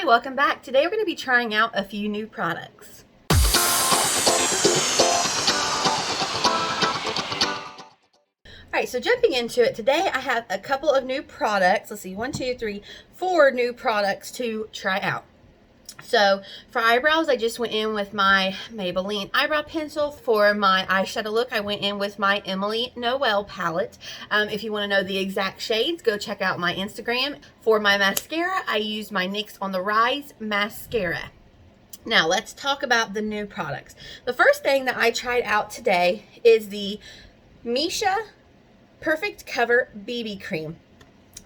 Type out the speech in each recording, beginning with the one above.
welcome back. Today we're going to be trying out a few new products. Alright, so jumping into it, today I have a couple of new products. Let's see, 1, 2, 3, 4 new products to try out. So for eyebrows, I just went in with my Maybelline eyebrow pencil. For my eyeshadow look, I went in with my Emily Noel palette. If you want to know the exact shades, go check out my Instagram. For my mascara, I used my NYX on the Rise mascara. Now let's talk about the new products. The first thing that I tried out today is the Missha Perfect Cover BB Cream.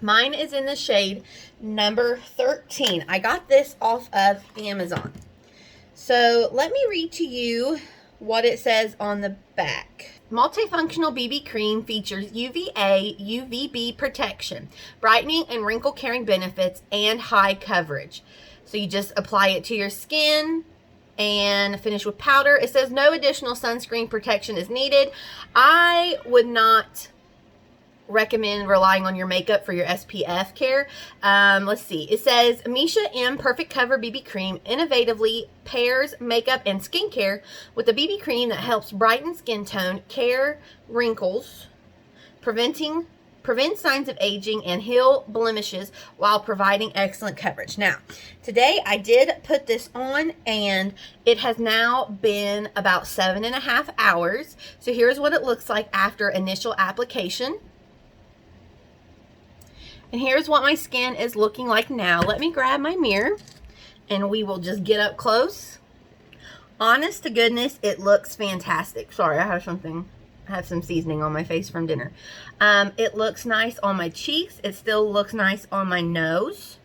Mine is in the shade number 13. I got this off of Amazon. So let me read to you what it says on the back. Multifunctional BB cream features UVA, UVB protection, brightening and wrinkle carrying benefits, and high coverage. So you just apply it to your skin and finish with powder. It says no additional sunscreen protection is needed. I would not recommend relying on your makeup for your SPF care. Let's see. It says Missha M Perfect Cover BB Cream innovatively pairs makeup and skincare with a BB cream that helps brighten skin tone, care wrinkles, prevent signs of aging, and heal blemishes while providing excellent coverage. Now, today I did put this on and it has now been about 7.5 hours. So here's what it looks like after initial application. And here's what my skin is looking like now. Let me grab my mirror and we will just get up close. Honest to goodness, it looks fantastic. Sorry, I have some seasoning on my face from dinner. It looks nice on my cheeks. It still looks nice on my nose.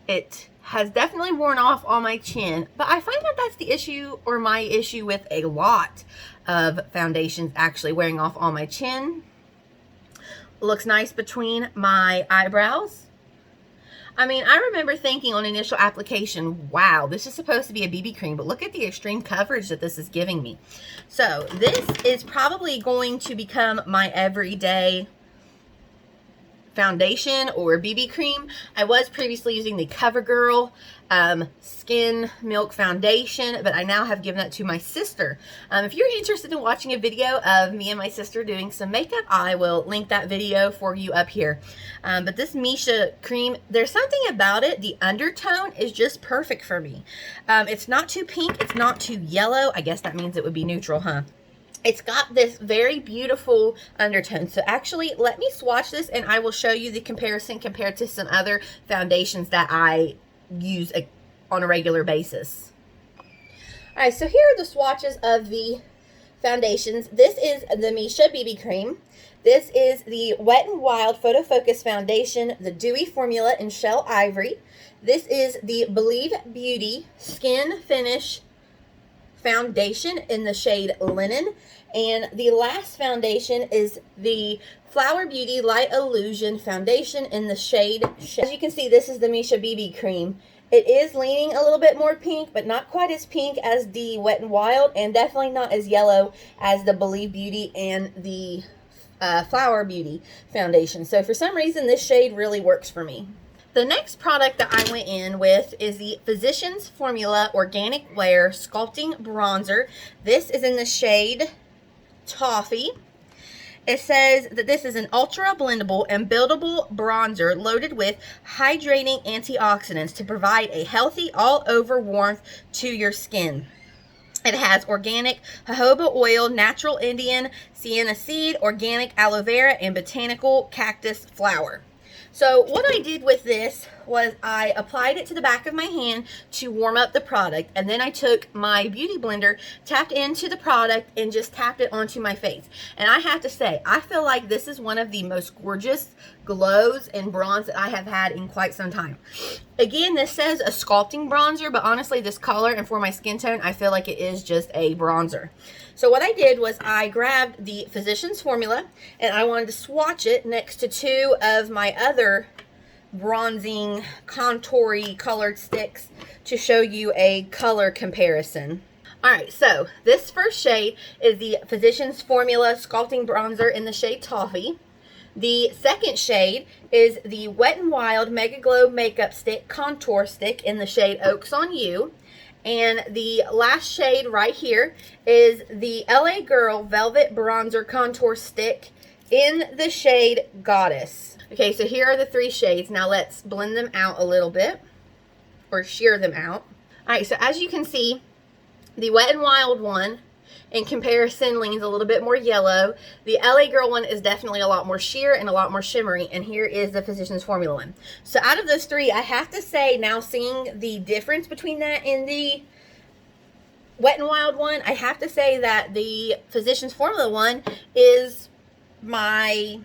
It has definitely worn off on my chin, but I find that that's the issue, or my issue, with a lot of foundations actually wearing off on my chin. Looks nice between my eyebrows. I mean, I remember thinking on initial application, wow, this is supposed to be a BB cream, but look at the extreme coverage that this is giving me. So this is probably going to become my everyday foundation or BB cream. I was previously using the CoverGirl Skin Milk Foundation, but I now have given that to my sister. If you're interested in watching a video of me and my sister doing some makeup, I will link that video for you up here. But this Missha cream, there's something about it. The undertone is just perfect for me. It's not too pink. It's not too yellow. I guess that means it would be neutral, huh? It's got this very beautiful undertone. So actually, let me swatch this and I will show you the comparison compared to some other foundations that I use on a regular basis. Alright, so here are the swatches of the foundations. This is the Missha BB Cream. This is the Wet n Wild Photofocus Foundation, the Dewy Formula in Shell Ivory. This is the Believe Beauty Skin Finish Foundation in the shade Linen. And the last foundation is the Flower Beauty Light Illusion Foundation in the shade. As you can see, this is the Missha BB Cream. It is leaning a little bit more pink, but not quite as pink as the Wet n Wild, and definitely not as yellow as the Believe Beauty and the Flower Beauty Foundation. So for some reason, this shade really works for me. The next product that I went in with is the Physicians Formula Organic Wear Sculpting Bronzer. This is in the shade Toffee. It says that this is an ultra blendable and buildable bronzer loaded with hydrating antioxidants to provide a healthy all-over warmth to your skin. It has organic jojoba oil, natural Indian sienna seed, organic aloe vera, and botanical cactus flower. So what I did with this was I applied it to the back of my hand to warm up the product, and then I took my beauty blender, tapped into the product, and just tapped it onto my face. And I have to say, I feel like this is one of the most gorgeous glows and bronze that I have had in quite some time. Again, this says a sculpting bronzer, but honestly, this color and for my skin tone, I feel like it is just a bronzer. So what I did was I grabbed the Physicians Formula and I wanted to swatch it next to two of my other bronzing contoury colored sticks to show you a color comparison. Alright, so this first shade is the Physicians Formula Sculpting Bronzer in the shade Toffee. The second shade is the Wet n Wild Megaglo Makeup Stick Contour Stick in the shade Oaks on You. And the last shade right here is the LA Girl Velvet Bronzer Contour Stick in the shade Goddess. Okay, so here are the three shades. Now let's blend them out a little bit, or sheer them out. All right, so as you can see, the Wet n Wild one in comparison leans a little bit more yellow. The LA Girl one is definitely a lot more sheer and a lot more shimmery, and here is the Physicians Formula one. So out of those three, I have to say, now seeing the difference between that and the Wet n Wild one, I have to say that the Physicians Formula one is my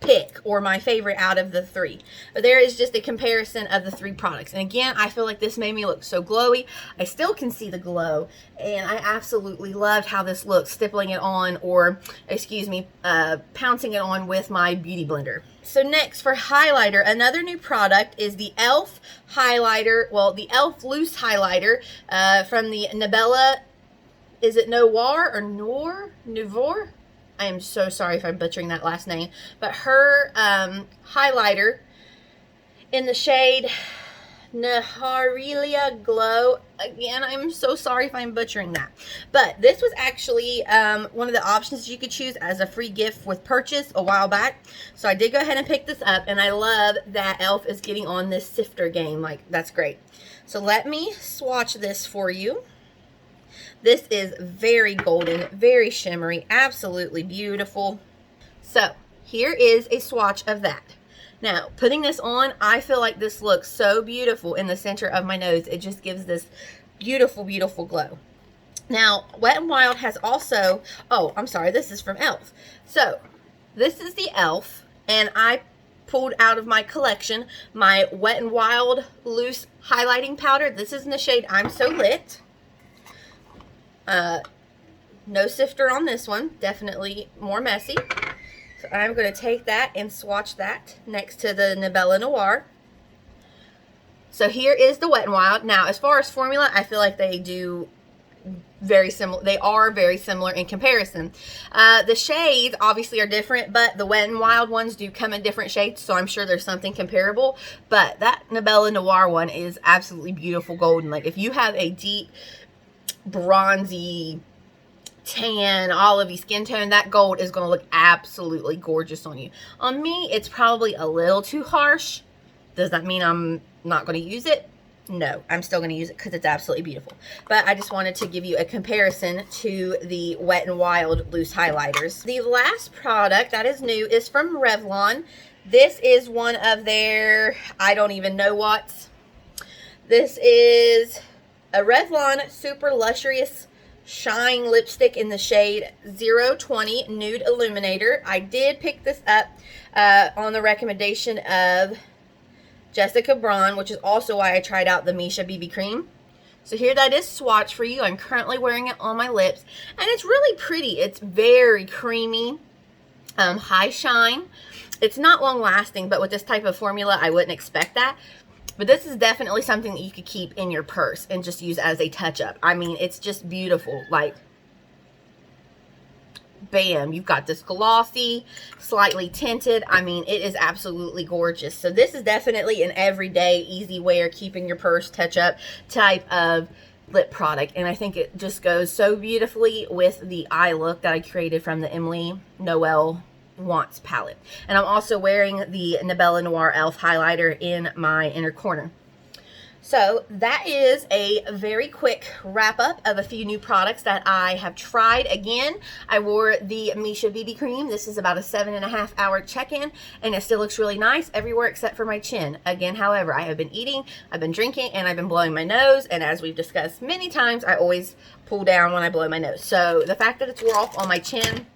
pick, or my favorite out of the three. But there is just a comparison of the three products, and again, I feel like this made me look so glowy. I still can see the glow, and I absolutely loved how this looks stippling it on, or excuse me, pouncing it on with my beauty blender. So next, for highlighter, another new product is the e.l.f. highlighter, well, the e.l.f. loose highlighter from the Nabela, is it Noir or Noor? Noor? I am so sorry if I'm butchering that last name. But her highlighter in the shade Neharika Glow. Again, I'm so sorry if I'm butchering that. But this was actually one of the options you could choose as a free gift with purchase a while back. So I did go ahead and pick this up. And I love that e.l.f. is getting on this sifter game. Like, that's great. So let me swatch this for you. This is very golden, very shimmery, absolutely beautiful. So here is a swatch of that. Now, putting this on, I feel like this looks so beautiful in the center of my nose. It just gives this beautiful, beautiful glow. Now, Wet n Wild has also, oh, I'm sorry, this is from e.l.f. So this is the e.l.f. and I pulled out of my collection my Wet n Wild loose highlighting powder. This is in the shade I'm So Lit. No sifter on this one, definitely more messy. So I'm going to take that and swatch that next to the Nabela Noir. So here is the Wet n Wild. Now, as far as formula, I feel like they do very similar. They are very similar in comparison. The shades obviously are different, but the Wet n Wild ones do come in different shades, so I'm sure there's something comparable. But that Nabela Noir one is absolutely beautiful golden. Like, if you have a deep bronzy, tan, olivey skin tone, that gold is going to look absolutely gorgeous on you. On me, it's probably a little too harsh. Does that mean I'm not going to use it? No, I'm still going to use it because it's absolutely beautiful. But I just wanted to give you a comparison to the Wet n Wild loose highlighters. The last product that is new is from Revlon. This is one of their, I don't even know what's. This is a Revlon Super Lustrous Shine Lipstick in the shade 020 Nude Illuminator. I did pick this up on the recommendation of Jessica Braun, which is also why I tried out the Missha BB Cream. So here that is swatched for you. I'm currently wearing it on my lips, and it's really pretty. It's very creamy, high shine. It's not long lasting, but with this type of formula, I wouldn't expect that. But this is definitely something that you could keep in your purse and just use as a touch-up. I mean, it's just beautiful. Like, bam, you've got this glossy, slightly tinted. I mean, it is absolutely gorgeous. So this is definitely an everyday, easy wear, keep in your purse, touch-up type of lip product. And I think it just goes so beautifully with the eye look that I created from the Emily Noel Wants palette. And I'm also wearing the Nabela Noir e.l.f. highlighter in my inner corner. So that is a very quick wrap up of a few new products that I have tried. Again, I wore the Missha BB Cream. This is about a 7.5 hour check-in, and it still looks really nice everywhere except for my chin. Again, however, I have been eating, I've been drinking, and I've been blowing my nose, and as we've discussed many times, I always pull down when I blow my nose. So the fact that it's wore off on my chin,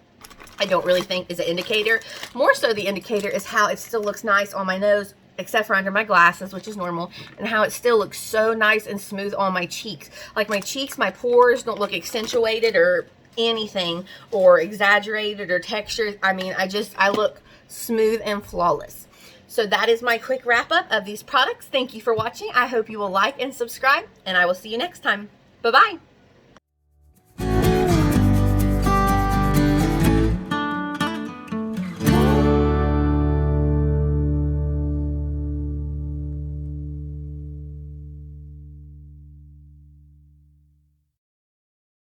I don't really think is an indicator. More so the indicator is how it still looks nice on my nose, except for under my glasses, which is normal, and how it still looks so nice and smooth on my cheeks. Like my cheeks, my pores don't look accentuated or anything, or exaggerated or textured. I mean, I look smooth and flawless. So that is my quick wrap up of these products. Thank you for watching. I hope you will like and subscribe, and I will see you next time. Bye-bye.